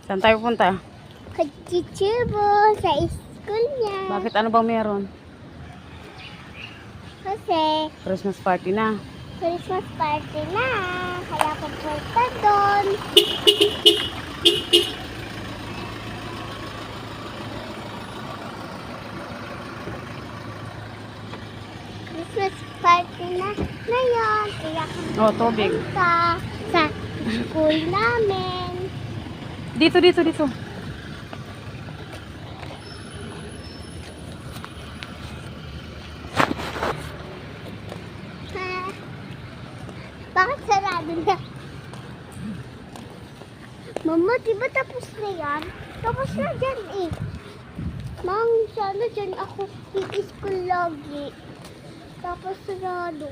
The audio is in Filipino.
Saan tayo punta? Kay Chichibo sa school niya. Bakit ano bang meron? Kasi Christmas party na. Christmas party na. Kaya pupunta doon. Christmas party na ngayon. Kaya Oh, tubig. pupunta sa school namin. Dito. Ha? Bakit sarado na? Mama, di ba tapos na yan? Tapos na dyan eh. Mang, sana dyan ako i-school lagi. Tapos sarado.